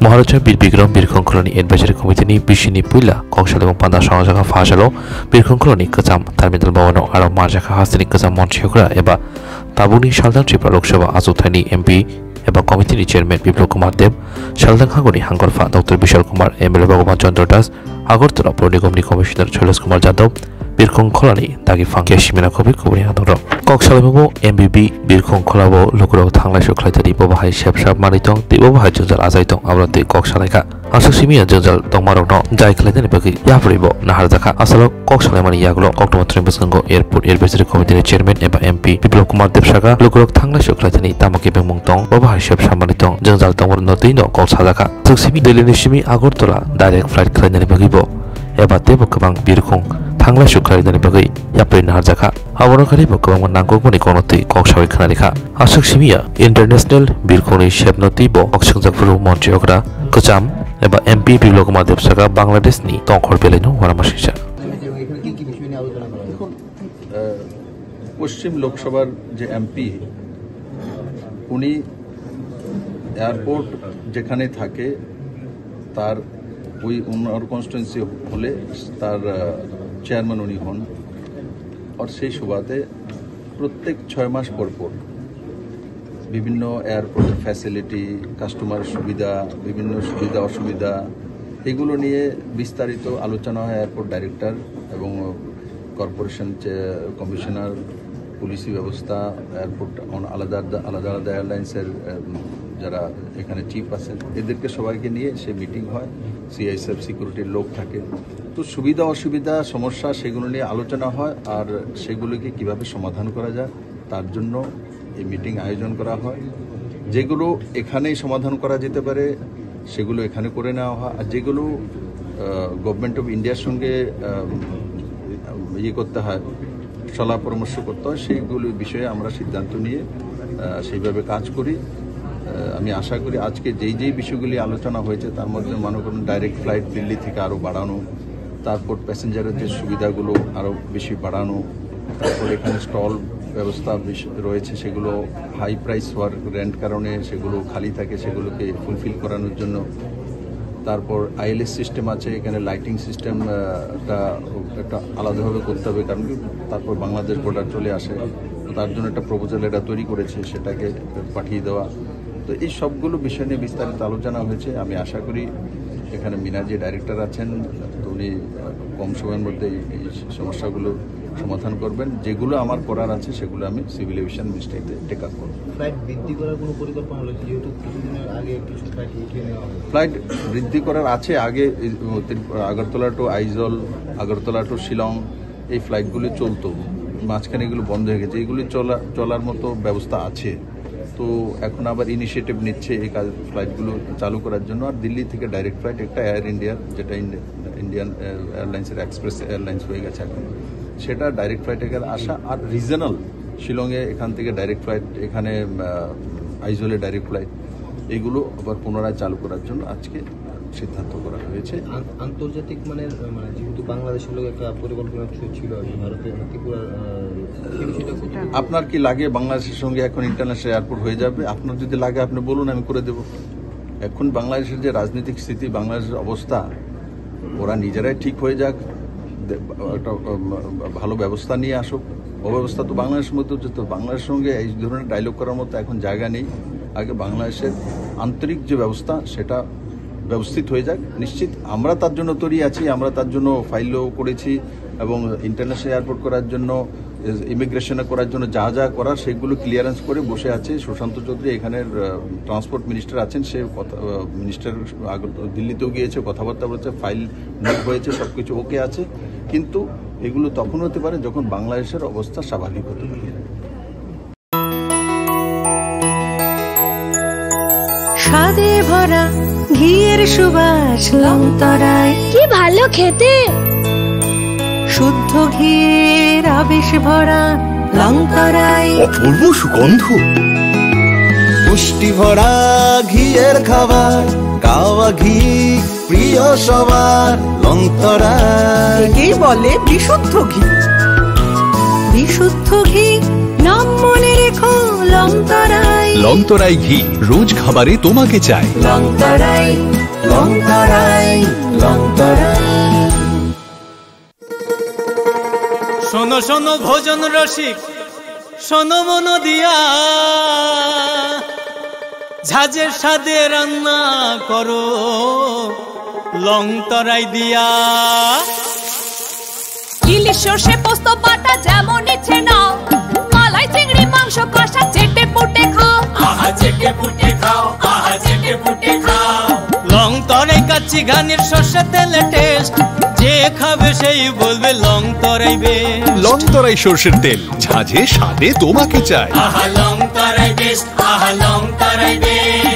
মহারাজা বীর বিক্রম বীরখংখলনি এডভাইজারি কমিটিनि बिसिनि पुइला कक्सल এবং पान्दा संजाखा फासालो बीरखंखलनि गोजाम टार्मिनाल भवनाव आरो मारजाखा हास्तिनि गोजाम मन्थ्रिफोरा एबा ताबुनि सालदां त्रिपुरा लोकसभा आजौथायनि एमपि एबा कमिटिनि चेयरमैन बिप्लब कुमार देव सालदां हांगोनि हांगरफा डॉक्टर विशाल कुमार एमएलए भगवान चंद्र दास আগরতলা পৌর নিগমनि कमिशनार शैलेश कुमार यादव बীরখংখলাनि दागिफां केसिमिना कबि कुबुनि हादर कक्सलाइमाबो एमबिबि बীরখংখলাबो लुकुराव थांलाय सुख्लायतारि बबाहाय सेबसाब मानितं तिबोबाहाय जोंजाल आजायतं आब्राते कक्सलायखा आसो सिमिया जोंजाल दंमारंनो जाय खालायनायनि बागै याफ्रिबो नाहारजाखा आसलो कक्सलायमानि यागलो अक्ट'बर बोसोरंगो एयारपोर्ट एडभाइजारि कमिटिनि चेयरमैन एबा एमपि बिप्लब कुमार देबसागा लुकुराव थांलाय सुख्लायतानि तामाके बेंमुंतं बबाहाय सेबसाब मानितं जोंजाल दंमारंनो दैनो कक्सलायखा जोंसिमि दिल्लीनिसिमि आगरतला डाइरेक्ट फ्लाइट खालायनायनि बागैबो एबा तेबो गोबां बীরখং थांलाय सुख्लायनायनि बागै याप्रि नाहारजाखा आबरखारिबो गोबां नांगौमोनि गनति कक्सावै खोनालेखा आसुक सिमिया इन्टारनेशनेल बীরখংनि सेबनतिबो अक्संजाफुरु मन्थ्रियग्रा गोजाम एबा एमपि बिप्लब कुमार देबसागा बांलादेशनि तंखर बेलायनो परामर्शिसा पश्चिम लोकसभार जे एमपि उनी एयरपोर्ट जेखाने थाके तार ওই ওনার কনস্টিটুয়েন্সি হলে তার চেয়ারম্যান উনি হন আর সেই সুবাদে প্রত্যেক 6 মাস পর পর বিভিন্ন এয়ারপোর্টের ফ্যাসিলিটি কাস্টমার সুবিধা বিভিন্ন সুবিধা অসুবিধা এগুলো নিয়ে বিস্তারিত আলোচনা হয় এয়ারপোর্ট ডাইরেক্টর এবং কর্পোরেশন কমিশনার পুলিশি ব্যবস্থা এয়ারপোর্ট আলাদা আলাদা আলাদা এয়ারলাইন্সের যারা এখানে চিফ আছেন এদেরকে সবাইকে নিয়ে সে মিটিং হয় সিআইএসএফ সিকিউরিটির লোক থাকে তো সুবিধা অসুবিধা সমস্যা সেগুলো নিয়ে আলোচনা হয় আর সেগুলোকে কিভাবে সমাধান করা যায় তার জন্য এই মিটিং আয়োজন করা হয় যেগুলো এখানেই সমাধান করা যেতে পারে সেগুলো এখানে করে নেওয়া হয় আর যেগুলো গভর্নমেন্ট অফ ইন্ডিয়ার সঙ্গে করতে হয় সলা পরামর্শ করতে হয় সেইগুলো বিষয়ে আমরা সিদ্ধান্ত নিয়ে সেইভাবে কাজ করি আমি আশা করি আজকে যেই বিষয়গুলি আলোচনা হয়েছে তার মধ্যে মনে করুন ডাইরেক্ট ফ্লাইট দিল্লি থেকে আরও বাড়ানো তারপর প্যাসেঞ্জারের যে সুবিধাগুলো আরও বেশি বাড়ানো তারপর এখানে স্টল ব্যবস্থা রয়েছে সেগুলো হাই প্রাইস হওয়ার রেন্ট কারণে সেগুলো খালি থাকে সেগুলোকে ফুলফিল করানোর জন্য তারপর আইএলএস সিস্টেম আছে এখানে লাইটিং সিস্টেমটা একটা আলাদাভাবে করতে হবে কারণ তারপর বাংলাদেশ বর্ডার চলে আসে তার জন্য একটা প্রপোজাল এটা তৈরি করেছে সেটাকে পাঠিয়ে দেওয়া তো এই সবগুলো বিষয় নিয়ে বিস্তারিত আলোচনা হয়েছে আমি আশা করি এখানে মিনার যে ডাইরেক্টর আছেন উনি কম সময়ের মধ্যে এই সমস্যাগুলো সমাধান করবেন যেগুলো আমার করার আছে সেগুলো আমি সিভিল এভিয়েশন মিনিস্ট্রিতে টেক আপ করব ফ্লাইট বৃদ্ধি করার কোনো পরিকল্পনা রয়েছে যেহেতু কিছুদিনের আগে কিছু ফ্লাইট উঠিয়ে নেওয়া হবে ফ্লাইট বৃদ্ধি করার আছে আগে আগরতলা টু আইজল আগরতলা টু শিলং এই ফ্লাইটগুলি চলতো মাঝখানে এগুলো বন্ধ হয়ে গেছে এগুলি চলার মতো ব্যবস্থা আছে তো এখন আবার ইনিশিয়েটিভ নিচ্ছে এই ফ্লাইটগুলো চালু করার জন্য আর দিল্লি থেকে ডাইরেক্ট ফ্লাইট একটা এয়ার ইন্ডিয়ার যেটা ইন্ডিয়ান এয়ারলাইন্সের এক্সপ্রেস এয়ারলাইন্স হয়ে গেছে এখন সেটা ডাইরেক্ট ফ্লাইটে আসা আর রিজনাল শিলংয়ে এখান থেকে ডাইরেক্ট ফ্লাইট এখানে আইজলে ডাইরেক্ট ফ্লাইট এগুলো আবার পুনরায় চালু করার জন্য আজকে সিদ্ধান্ত করা হয়েছে আন্তর্জাতিক মানের মানে যেহেতু বাংলাদেশের লোক একটা পরিকল্পনা ছিল ভারতে ত্রিপুরা আপনার কি লাগে বাংলাদেশের সঙ্গে এখন ইন্টারন্যাশনাল এয়ারপোর্ট হয়ে যাবে আপনার যদি লাগে আপনি বলুন আমি করে দেব এখন বাংলাদেশের যে রাজনৈতিক স্থিতি বাংলাদেশের অবস্থা ওরা নিজেরাই ঠিক হয়ে যাক একটা ভালো ব্যবস্থা নিয়ে আসুক অব্যবস্থা তো বাংলাদেশের মধ্যে হচ্ছে তো বাংলাদেশের সঙ্গে এই ধরনের ডায়লগ করার মতো এখন জায়গা নেই আগে বাংলাদেশের আন্তরিক যে ব্যবস্থা সেটা ব্যবস্থিত হয়ে যাক নিশ্চিত আমরা তার জন্য তৈরি আছি আমরা তার জন্য ফাইলও করেছি এবং ইন্টারন্যাশনাল এয়ারপোর্ট করার জন্য ইমিগ্রেশন করার জন্য যা যা করার সেগুলো ক্লিয়ারেন্স করে বসে আছে সুশান্ত চৌধুরী এখানের ট্রান্সপোর্ট মিনিস্টার আছেন সে মিনিস্টার দিল্লিতেও গিয়েছে কথাবার্তা বলেছে ফাইল নোট হয়েছে সবকিছু ওকে আছে কিন্তু এগুলো তখন হতে পারে যখন বাংলাদেশের অবস্থা স্বাভাবিক হতে পারে স্বাদে ভরা ঘিয়ের সুবাস লংতরায় কি ভালো খেতে শুদ্ধ ঘিয়ের আবেশ ভরা লংতরায় অপূর্ব সুগন্ধ পুষ্টি ভরা ঘিয়ের খাবার গাওয়া ঘি প্রিয় সবার লংতরায় একেই বলে বিশুদ্ধ ঘি বিশুদ্ধ ঘি নাম মনে রেখো লংতরায় লংতরাই ঘি রোজ খাবারে তোমাকে চাই। লংতরাই লংতরাই লংতরাই। শোনো শোনো ভোজন রসিক, শোনো মন দিয়া, ঝাঁঝের স্বাদে রান্না করো লংতরাই দিয়া। ইলিশ সর্ষে পোস্ত বাটা যেমন ইচ্ছে নাও, মালাই চিংড়ি মাংস কষা চেটে পুটে খাও, আহা চেটে পুটে খাও, আহা চেটে পুটে খাও। লংতরাই কাচ্চি ঘানির সর্ষে তেলে টেস্ট, যে খাবে সেই বলবে লংতরাই বেস্ট। লংতরাই সর্ষের তেল, ঝাঁঝে স্বাদে তোমাকে চাই। আহা লংতরাই বেস্ট, আহা লংতরাই বেস্ট।